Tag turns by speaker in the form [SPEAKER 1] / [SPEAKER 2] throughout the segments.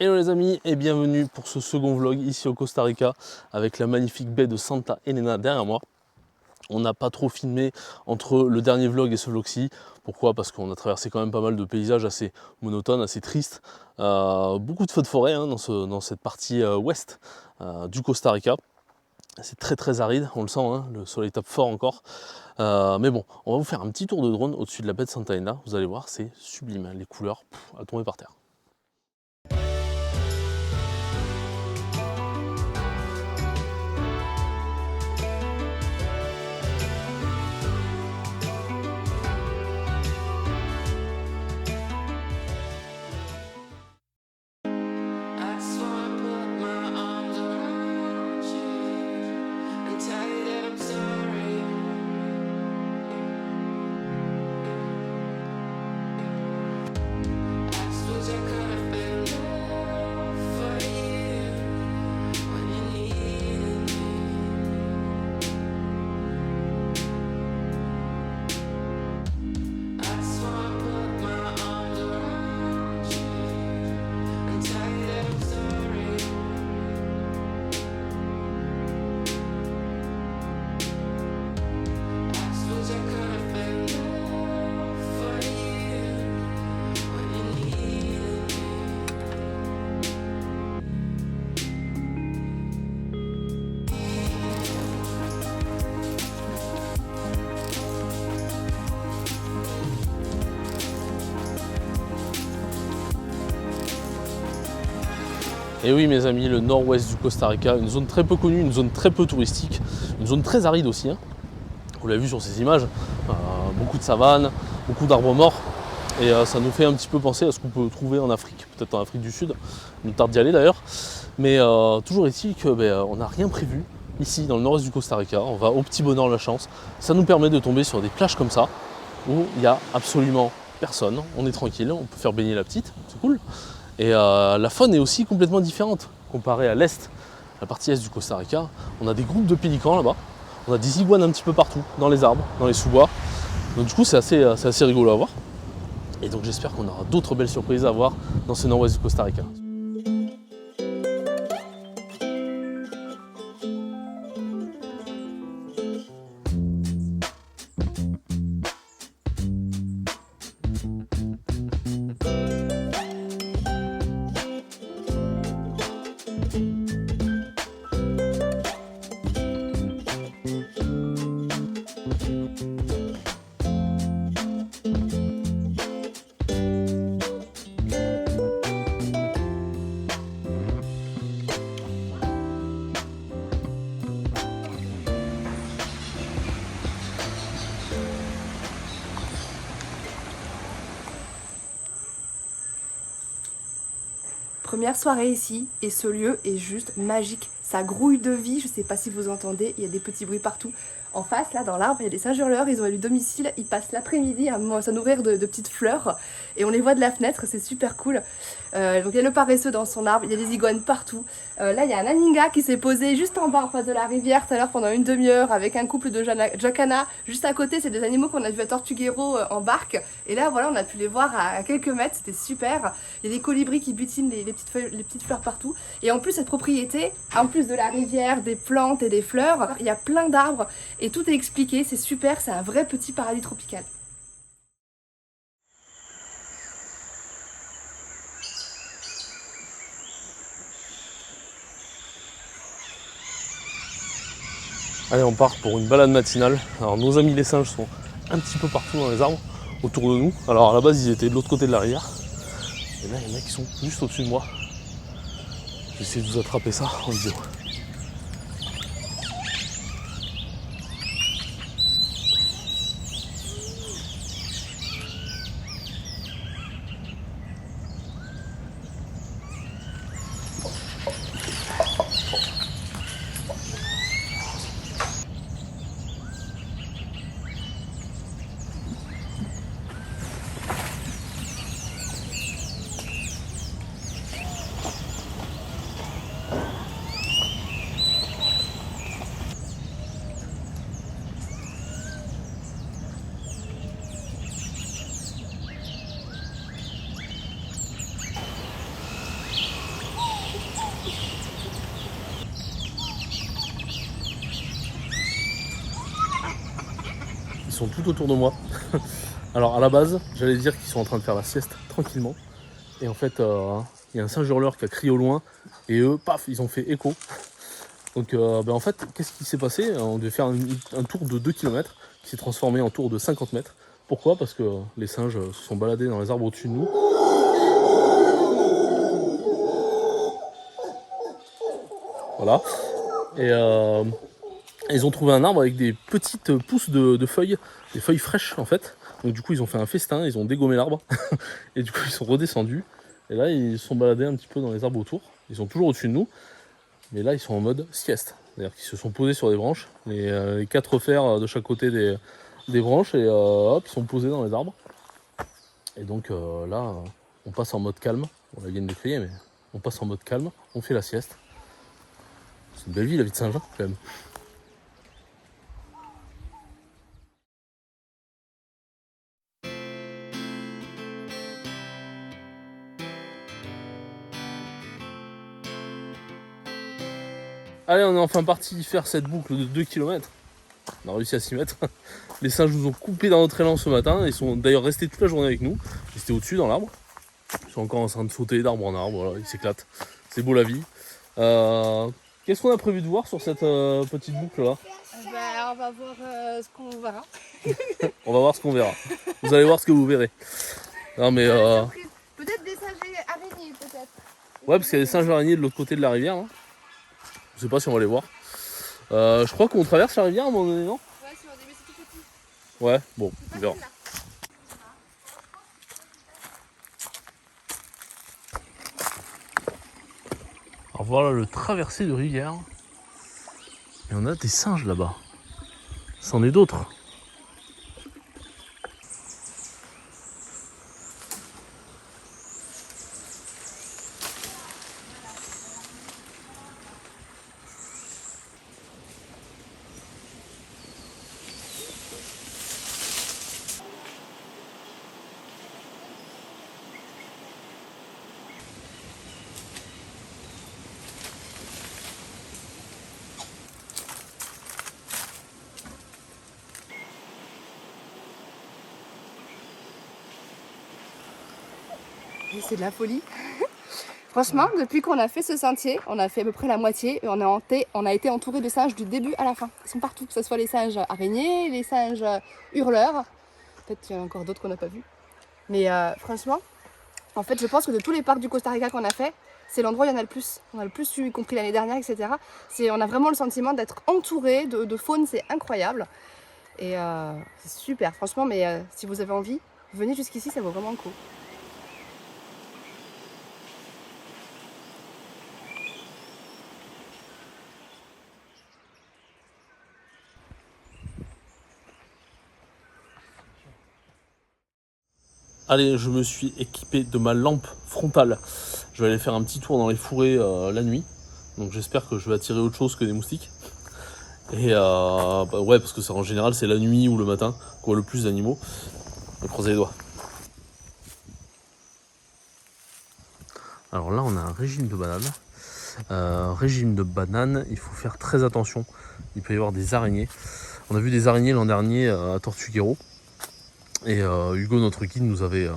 [SPEAKER 1] Hello les amis et bienvenue pour ce second vlog ici au Costa Rica avec la magnifique baie de Santa Elena derrière moi. On n'a pas trop filmé entre le dernier vlog et ce vlog-ci. Pourquoi? Parce qu'on a traversé quand même pas mal de paysages assez monotones, assez tristes. Beaucoup de feux de forêt hein, dans cette partie ouest du Costa Rica. C'est très aride, on le sent, hein, le soleil tape fort encore. Mais bon, on va vous faire un petit tour de drone au-dessus de la baie de Santa Elena. Vous allez voir, c'est sublime, hein, les couleurs à tomber par terre. Et oui mes amis, le nord-ouest du Costa Rica, une zone très peu connue, une zone très peu touristique, une zone très aride aussi. Hein. Vous l'avez vu sur ces images, beaucoup de savanes, beaucoup d'arbres morts. Et ça nous fait un petit peu penser à ce qu'on peut trouver en Afrique, peut-être en Afrique du Sud. Il nous tarde d'y aller d'ailleurs. Mais toujours est-il qu'on n'a rien prévu ici dans le nord-est du Costa Rica. On va au petit bonheur la chance. Ça nous permet de tomber sur des plages comme ça, où il n'y a absolument personne. On est tranquille, on peut faire baigner la petite, c'est cool. Et la faune est aussi complètement différente comparée à l'est, la partie est du Costa Rica. On a des groupes de pélicans là-bas, on a des iguanes un petit peu partout, dans les arbres, dans les sous-bois. Donc du coup c'est assez rigolo à voir. Et donc j'espère qu'on aura d'autres belles surprises à voir dans ce nord-ouest du Costa Rica.
[SPEAKER 2] Première soirée ici et ce lieu est juste magique. Ça grouille de vie, je sais pas si vous entendez, il y a des petits bruits partout. En face, là, dans l'arbre, il y a des singes hurleurs, ils ont élu domicile, ils passent l'après-midi à s'en nourrir de petites fleurs et on les voit de la fenêtre, c'est super cool. Donc il y a le paresseux dans son arbre, il y a des iguanes partout. Là, il y a un aninga qui s'est posé juste en bas en face de la rivière tout à l'heure pendant une demi-heure avec un couple de jacana. Juste à côté, c'est des animaux qu'on a vu à Tortuguero en barque. Et là, voilà, on a pu les voir à quelques mètres, c'était super. Il y a des colibris qui butinent les petites fleurs partout. Et en plus, cette propriété, en plus de la rivière, des plantes et des fleurs, il y a plein d'arbres et tout est expliqué, c'est super, c'est un vrai petit paradis tropical.
[SPEAKER 1] Allez, on part pour une balade matinale. Alors nos amis les singes sont un petit peu partout dans les arbres autour de nous. Alors à la base ils étaient de l'autre côté de la rivière. Et là il y en a qui sont juste au-dessus de moi. Je vais essayer de vous attraper ça en vidéo. ils sont tout autour de moi. Alors à la base, j'allais dire qu'ils sont en train de faire la sieste tranquillement. Et en fait, il y a un singe hurleur qui a crié au loin. Et eux, paf, ils ont fait écho. Donc en fait, qu'est-ce qui s'est passé? On devait faire un tour de 2 km qui s'est transformé en tour de 50 mètres. Pourquoi? Parce que les singes se sont baladés dans les arbres au-dessus de nous. Voilà. Et ils ont trouvé un arbre avec des petites pousses de feuilles, des feuilles fraîches en fait. Donc du coup ils ont fait un festin, ils ont dégommé l'arbre. Et du coup ils sont redescendus. Et là ils se sont baladés un petit peu dans les arbres autour. Ils sont toujours au-dessus de nous. Mais là ils sont en mode sieste. C'est-à-dire qu'ils se sont posés sur des branches. Les 4 fers de chaque côté des branches. Et hop, ils sont posés dans les arbres. Et donc là on passe en mode calme. Bon là ils viennent de crier mais on passe en mode calme. On fait la sieste. C'est une belle vie la vie de singe quand même. Allez, on est enfin parti faire cette boucle de 2 km. On a réussi à s'y mettre. Les singes nous ont coupé dans notre élan ce matin. Ils sont d'ailleurs restés toute la journée avec nous. Ils étaient au-dessus dans l'arbre. Ils sont encore en train de sauter d'arbre en arbre. Voilà, ils s'éclatent. C'est beau la vie. Qu'est-ce qu'on a prévu de voir sur cette petite boucle là?
[SPEAKER 2] On va voir ce qu'on verra.
[SPEAKER 1] On va voir ce qu'on verra. Vous allez voir ce que vous verrez. Non mais
[SPEAKER 2] Peut-être des singes araignées, peut-être.
[SPEAKER 1] ouais, parce qu'il y a des singes araignées de l'autre côté de la rivière. Hein. Je sais pas si on va les voir. Je crois qu'on traverse la rivière à un moment donné, non?
[SPEAKER 2] Ouais, c'est un début, c'est tout petit.
[SPEAKER 1] Ouais, bon, on verra. Alors voilà le traversé de rivière. Et on a des singes là-bas. C'en est d'autres.
[SPEAKER 2] C'est de la folie. Franchement, depuis qu'on a fait ce sentier, on a fait à peu près la moitié et on a été entouré de singes du début à la fin. Ils sont partout, que ce soit les singes araignées, les singes hurleurs. Peut-être qu'il y en a encore d'autres qu'on n'a pas vus. Mais franchement, en fait, je pense que de tous les parcs du Costa Rica qu'on a fait, c'est l'endroit où il y en a le plus. On a le plus eu, y compris l'année dernière, etc. On a vraiment le sentiment d'être entouré de faune, c'est incroyable. Et c'est super, franchement, mais si vous avez envie, venez jusqu'ici, ça vaut vraiment le coup.
[SPEAKER 1] Allez, je me suis équipé de ma lampe frontale. Je vais aller faire un petit tour dans les fourrés la nuit. Donc j'espère que je vais attirer autre chose que des moustiques. Et ouais, parce que en général c'est la nuit ou le matin qu'on voit le plus d'animaux. Donc croisez les doigts. Alors là on a un régime de bananes. Il faut faire très attention. Il peut y avoir des araignées. On a vu des araignées l'an dernier à Tortuguero. Et Hugo, notre guide, nous avait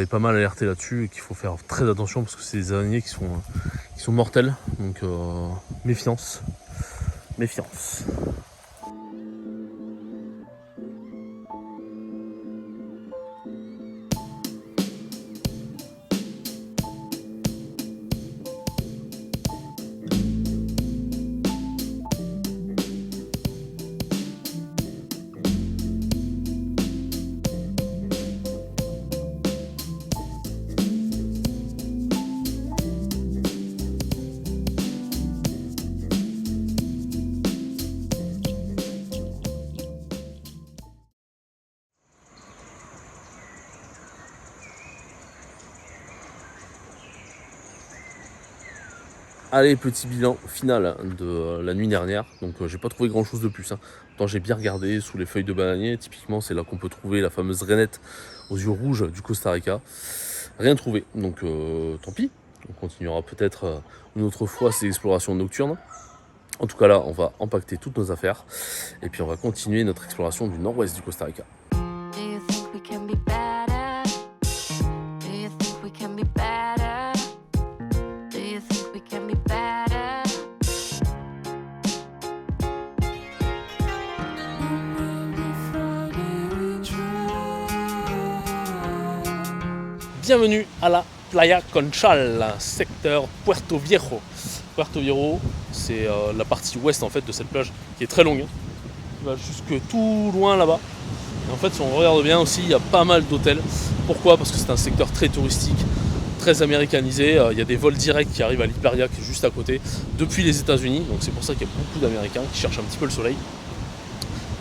[SPEAKER 1] pas mal alerté là-dessus et qu'il faut faire très attention parce que c'est des araignées qui sont mortelles. Donc méfiance. Méfiance. Allez, petit bilan final de la nuit dernière. Donc j'ai pas trouvé grand chose de plus. Pourtant j'ai bien regardé sous les feuilles de bananier. Typiquement c'est là qu'on peut trouver la fameuse rainette aux yeux rouges du Costa Rica. Rien trouvé. Donc tant pis. On continuera peut-être une autre fois ces explorations nocturnes. En tout cas là, on va empaqueter toutes nos affaires et puis on va continuer notre exploration du nord-ouest du Costa Rica. Bienvenue à la Playa Conchal, secteur Puerto Viejo. Puerto Viejo, c'est la partie ouest en fait de cette plage qui est très longue, qui va jusque tout loin là-bas. Et en fait, si on regarde bien aussi, il y a pas mal d'hôtels. Pourquoi ? Parce que c'est un secteur très touristique, très américanisé. Il y a des vols directs qui arrivent à l'Hiperia, qui est juste à côté, depuis les États-Unis. Donc c'est pour ça qu'il y a beaucoup d'Américains qui cherchent un petit peu le soleil.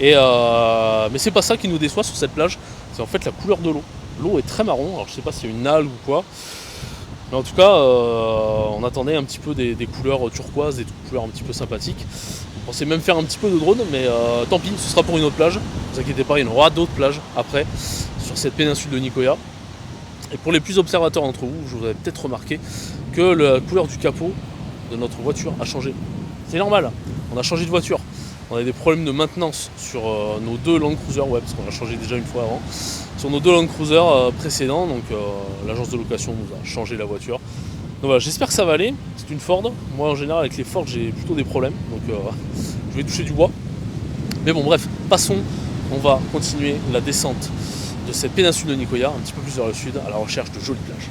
[SPEAKER 1] Mais c'est pas ça qui nous déçoit sur cette plage, c'est en fait la couleur de l'eau. L'eau est très marron, alors je sais pas si c'est une algue ou quoi, mais en tout cas on attendait un petit peu des couleurs turquoises, des couleurs un petit peu sympathiques. On pensait même faire un petit peu de drone, mais tant pis, ce sera pour une autre plage. Ne vous inquiétez pas, il y en aura d'autres plages après sur cette péninsule de Nicoya. Et pour les plus observateurs d'entre vous, je vous avais peut-être remarqué que la couleur du capot de notre voiture a changé. C'est normal, on a changé de voiture. On a des problèmes de maintenance sur nos deux Land Cruiser, parce qu'on a changé déjà une fois avant. Sur nos deux Land Cruiser précédents, donc l'agence de location nous a changé la voiture. Donc voilà, j'espère que ça va aller. C'est une Ford. Moi en général avec les Ford j'ai plutôt des problèmes, donc je vais toucher du bois. Mais bon bref, passons. On va continuer la descente de cette péninsule de Nicoya, un petit peu plus vers le sud, à la recherche de jolies plages.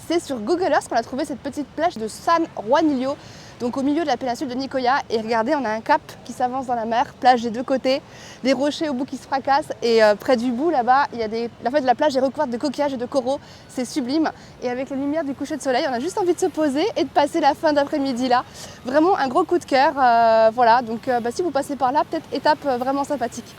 [SPEAKER 2] C'est sur Google Earth qu'on a trouvé cette petite plage de San Juanillo, donc au milieu de la péninsule de Nicoya. Et regardez, on a un cap qui s'avance dans la mer, plage des deux côtés, des rochers au bout qui se fracassent. Et près du bout là-bas, il y a en fait, la plage est recouverte de coquillages et de coraux, c'est sublime. Et avec la lumière du coucher de soleil, on a juste envie de se poser et de passer la fin d'après-midi là. Vraiment un gros coup de cœur, voilà. Donc si vous passez par là, peut-être étape vraiment sympathique.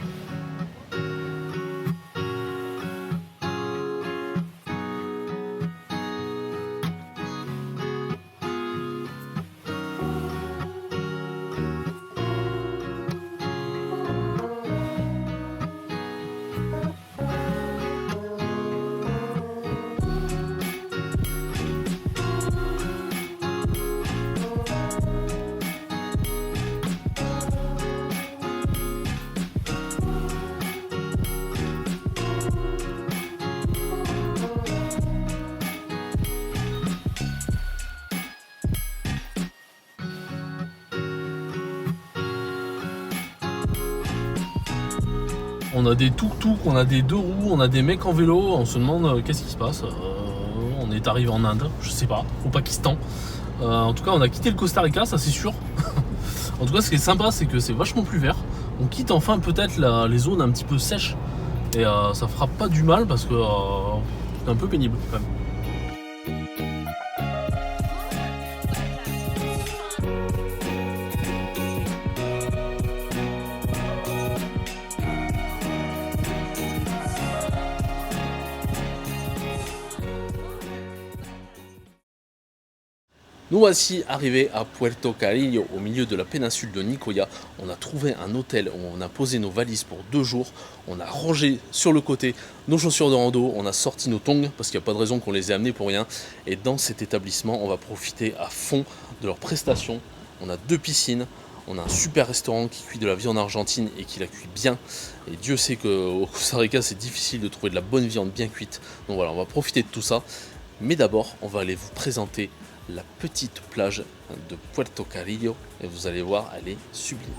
[SPEAKER 1] On a des tuk-tuk, on a des deux roues, on a des mecs en vélo, on se demande qu'est-ce qui se passe. On est arrivé en Inde, je sais pas, au Pakistan. En tout cas, on a quitté le Costa Rica, ça c'est sûr. En tout cas, ce qui est sympa, c'est que c'est vachement plus vert. On quitte enfin peut-être les zones un petit peu sèches. Et ça fera pas du mal parce que c'est un peu pénible quand même. Nous voici arrivés à Puerto Carrillo, au milieu de la péninsule de Nicoya. On a trouvé un hôtel où on a posé nos valises pour 2 jours. On a rangé sur le côté nos chaussures de rando, on a sorti nos tongs parce qu'il n'y a pas de raison qu'on les ait amenés pour rien. Et dans cet établissement, on va profiter à fond de leurs prestations. On a 2 piscines, on a un super restaurant qui cuit de la viande argentine et qui la cuit bien. Et Dieu sait qu'au Costa Rica, c'est difficile de trouver de la bonne viande bien cuite. Donc voilà, on va profiter de tout ça. Mais d'abord, on va aller vous présenter la petite plage de Puerto Carrillo et vous allez voir, elle est sublime.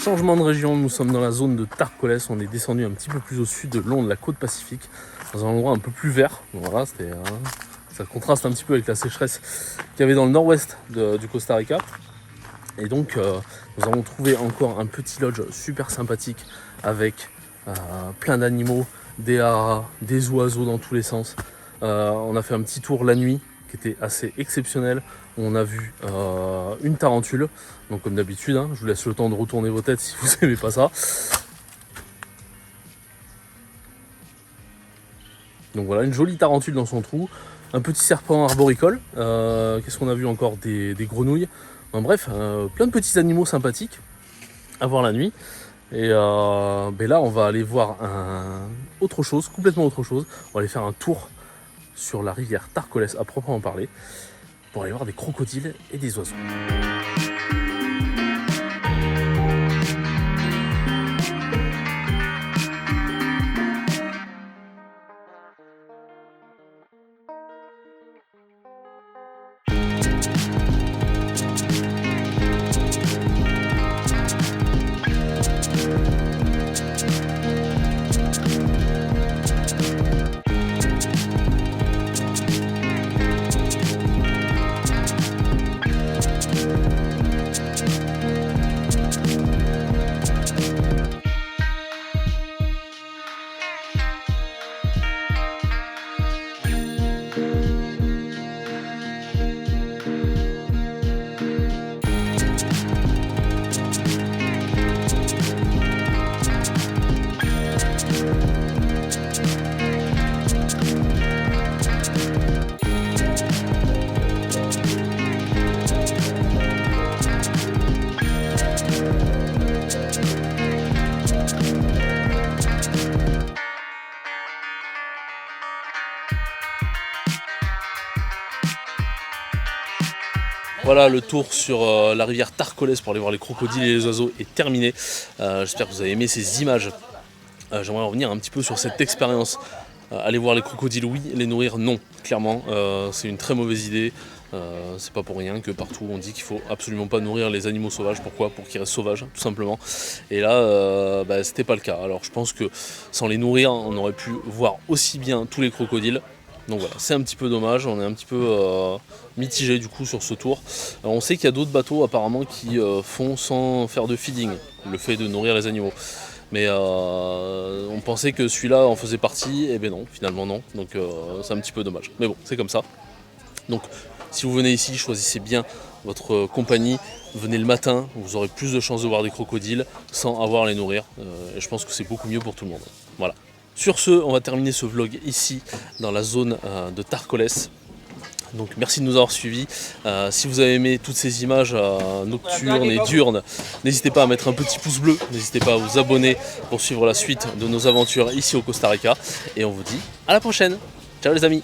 [SPEAKER 1] Changement de région, nous sommes dans la zone de Tarcoles, on est descendu un petit peu plus au sud, le long de la côte Pacifique, dans un endroit un peu plus vert. Voilà, ça contraste un petit peu avec la sécheresse qu'il y avait dans le nord-ouest du Costa Rica. Et donc nous avons trouvé encore un petit lodge super sympathique avec plein d'animaux, des haras, des oiseaux dans tous les sens. On a fait un petit tour la nuit qui était assez exceptionnel. On a vu une tarentule, donc comme d'habitude, hein, je vous laisse le temps de retourner vos têtes si vous n'aimez pas ça. Donc voilà, une jolie tarentule dans son trou, un petit serpent arboricole, qu'est-ce qu'on a vu encore, des grenouilles, enfin, bref, plein de petits animaux sympathiques à voir la nuit. Et là on va aller voir autre chose, complètement autre chose. On va aller faire un tour sur la rivière Tarcoles à proprement parler, pour aller voir des crocodiles et des oiseaux. Voilà, le tour sur la rivière Tarcoles pour aller voir les crocodiles et les oiseaux est terminé. J'espère que vous avez aimé ces images. J'aimerais revenir un petit peu sur cette expérience. Aller voir les crocodiles, oui, les nourrir, non, clairement. C'est une très mauvaise idée. C'est pas pour rien que partout on dit qu'il faut absolument pas nourrir les animaux sauvages. Pourquoi? Pour qu'ils restent sauvages, tout simplement. Et là, c'était pas le cas. Alors je pense que sans les nourrir, on aurait pu voir aussi bien tous les crocodiles. Donc voilà, c'est un petit peu dommage, on est un petit peu mitigé du coup sur ce tour. Alors, on sait qu'il y a d'autres bateaux apparemment qui font sans faire de feeding, le fait de nourrir les animaux. Mais on pensait que celui-là en faisait partie, et ben non, finalement non. Donc c'est un petit peu dommage. Mais bon, c'est comme ça. Donc si vous venez ici, choisissez bien votre compagnie, venez le matin, vous aurez plus de chances de voir des crocodiles sans avoir à les nourrir. Et je pense que c'est beaucoup mieux pour tout le monde. Voilà. Sur ce, on va terminer ce vlog ici, dans la zone de Tarcoles. Donc merci de nous avoir suivis. Si vous avez aimé toutes ces images nocturnes et diurnes, n'hésitez pas à mettre un petit pouce bleu, n'hésitez pas à vous abonner pour suivre la suite de nos aventures ici au Costa Rica. Et on vous dit à la prochaine. Ciao les amis.